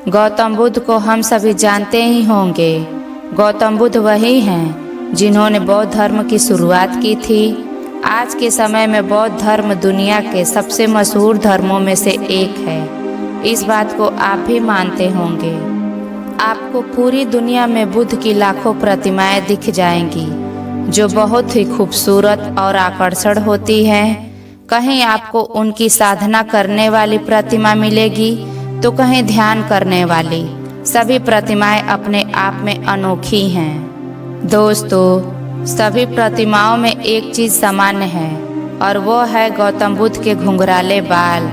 गौतम बुद्ध को हम सभी जानते ही होंगे। गौतम बुद्ध वही हैं जिन्होंने बौद्ध धर्म की शुरुआत की थी। आज के समय में बौद्ध धर्म दुनिया के सबसे मशहूर धर्मों में से एक है। इस बात को आप भी मानते होंगे। आपको पूरी दुनिया में बुद्ध की लाखों प्रतिमाएं दिख जाएंगी, जो बहुत ही खूबसूरत और आकर्षण होती हैं। कहीं आपको उनकी साधना करने वाली प्रतिमा मिलेगी तो कहीं ध्यान करने वाली। सभी प्रतिमाएं अपने आप में अनोखी हैं। दोस्तों, सभी प्रतिमाओं में एक चीज सामान्य है और वो है गौतम बुद्ध के घुंघराले बाल।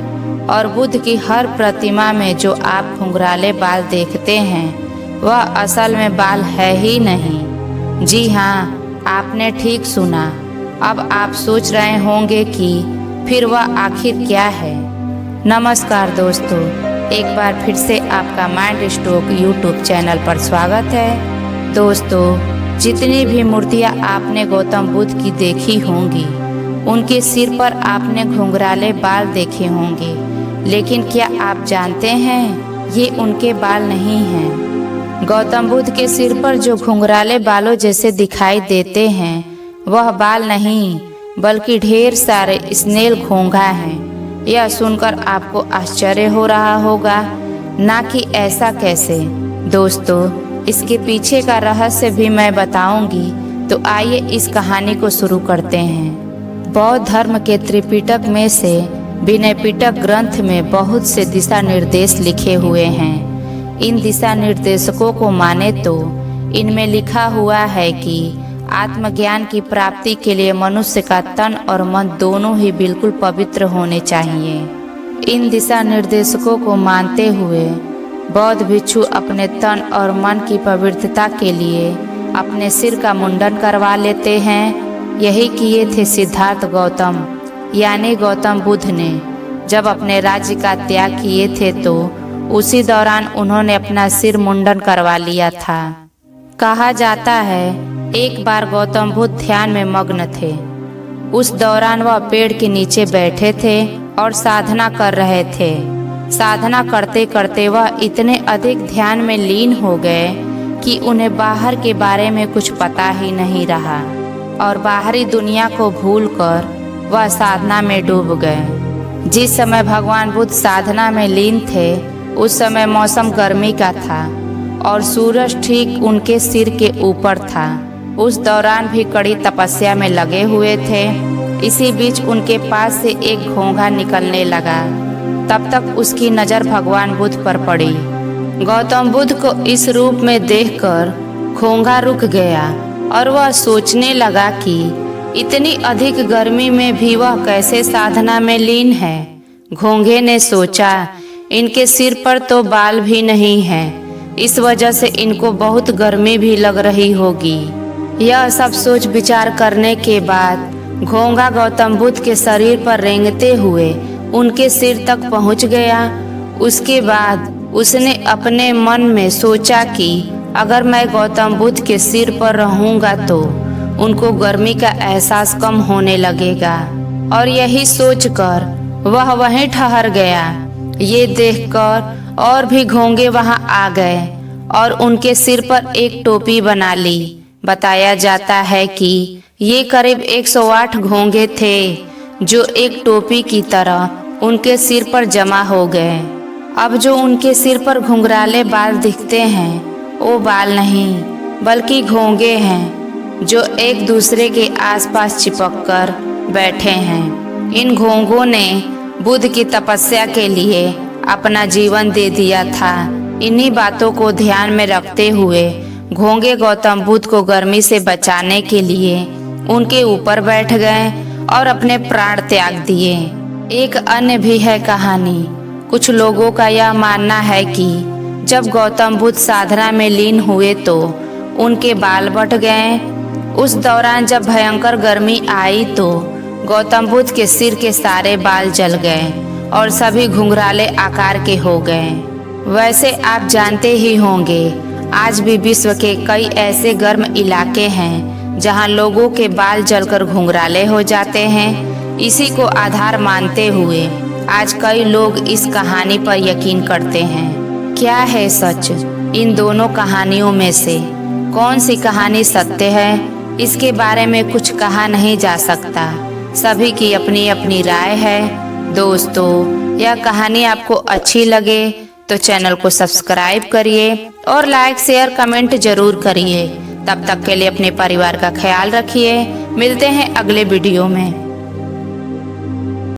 और बुद्ध की हर प्रतिमा में जो आप घुंघराले बाल देखते हैं वह असल में बाल है ही नहीं। जी हाँ, आपने ठीक सुना। अब आप सोच रहे होंगे कि फिर वह आखिर क्या है। नमस्कार दोस्तों, एक बार फिर से आपका माइंड स्टोक यूट्यूब चैनल पर स्वागत है। दोस्तों, जितनी भी मूर्तियाँ आपने गौतम बुद्ध की देखी होंगी, उनके सिर पर आपने घुंघराले बाल देखे होंगे, लेकिन क्या आप जानते हैं ये उनके बाल नहीं हैं। गौतम बुद्ध के सिर पर जो घुंघराले बालों जैसे दिखाई देते हैं वह बाल नहीं, बल्कि ढेर सारे स्नेल घोंघा हैं। यह सुनकर आपको आश्चर्य हो रहा होगा ना कि ऐसा कैसे। दोस्तों, इसके पीछे का रहस्य भी मैं बताऊंगी, तो आइए इस कहानी को शुरू करते हैं। बौद्ध धर्म के त्रिपिटक में से विनय पिटक ग्रंथ में बहुत से दिशा निर्देश लिखे हुए हैं। इन दिशा निर्देशकों को माने तो इनमें लिखा हुआ है कि आत्मज्ञान की प्राप्ति के लिए मनुष्य का तन और मन दोनों ही बिल्कुल पवित्र होने चाहिए। इन दिशा निर्देशकों को मानते हुए बौद्ध भिक्षु अपने तन और मन की पवित्रता के लिए अपने सिर का मुंडन करवा लेते हैं। यही किए थे सिद्धार्थ गौतम यानी गौतम बुद्ध ने। जब अपने राज्य का त्याग किए थे तो उसी दौरान उन्होंने अपना सिर मुंडन करवा लिया था। कहा जाता है एक बार गौतम बुद्ध ध्यान में मग्न थे। उस दौरान वह पेड़ के नीचे बैठे थे और साधना कर रहे थे। साधना करते करते वह इतने अधिक ध्यान में लीन हो गए कि उन्हें बाहर के बारे में कुछ पता ही नहीं रहा और बाहरी दुनिया को भूलकर वह साधना में डूब गए। जिस समय भगवान बुद्ध साधना में लीन थे उस समय मौसम गर्मी का था और सूरज ठीक उनके सिर के ऊपर था। उस दौरान भी कड़ी तपस्या में लगे हुए थे। इसी बीच उनके पास से एक घोंघा निकलने लगा। तब तक उसकी नज़र भगवान बुद्ध पर पड़ी। गौतम बुद्ध को इस रूप में देखकर घोंघा रुक गया और वह सोचने लगा कि इतनी अधिक गर्मी में भी वह कैसे साधना में लीन है। घोंघे ने सोचा, इनके सिर पर तो बाल भी नहीं हैं, इस वजह से इनको बहुत गर्मी भी लग रही होगी। यह सब सोच विचार करने के बाद घोंघा गौतम बुद्ध के शरीर पर रेंगते हुए उनके सिर तक पहुंच गया। उसके बाद उसने अपने मन में सोचा कि अगर मैं गौतम बुद्ध के सिर पर रहूंगा तो उनको गर्मी का एहसास कम होने लगेगा। और यही सोचकर वह वहीं ठहर गया। ये देखकर और भी घोंघे वहां आ गए और उनके सिर पर एक टोपी बना ली। बताया जाता है कि ये करीब 108 घोंघे थे जो एक टोपी की तरह उनके सिर पर जमा हो गए। अब जो उनके सिर पर घुंघराले बाल दिखते हैं वो बाल नहीं, बल्कि घोंघे हैं जो एक दूसरे के आसपास चिपककर बैठे हैं। इन घोंघों ने बुद्ध की तपस्या के लिए अपना जीवन दे दिया था। इन्हीं बातों को ध्यान में रखते हुए घोंघे गौतम बुद्ध को गर्मी से बचाने के लिए उनके ऊपर बैठ गए और अपने प्राण त्याग दिए। एक अन्य भी है कहानी। कुछ लोगों का यह मानना है कि जब गौतम बुद्ध साधना में लीन हुए तो उनके बाल बट गए। उस दौरान जब भयंकर गर्मी आई तो गौतम बुद्ध के सिर के सारे बाल जल गए और सभी घुंघराले आकार के हो गए। वैसे आप जानते ही होंगे आज भी विश्व के कई ऐसे गर्म इलाके हैं जहां लोगों के बाल जलकर घुंघराले हो जाते हैं। इसी को आधार मानते हुए आज कई लोग इस कहानी पर यकीन करते हैं क्या है सच इन दोनों कहानियों में से? कौन सी कहानी सत्य है, इसके बारे में कुछ कहा नहीं जा सकता। सभी की अपनी अपनी राय है। दोस्तों, यह कहानी आपको अच्छी लगे तो चैनल को सब्सक्राइब करिए और लाइक शेयर कमेंट जरूर करिए। तब तक के लिए अपने परिवार का ख्याल रखिए। मिलते हैं अगले वीडियो में।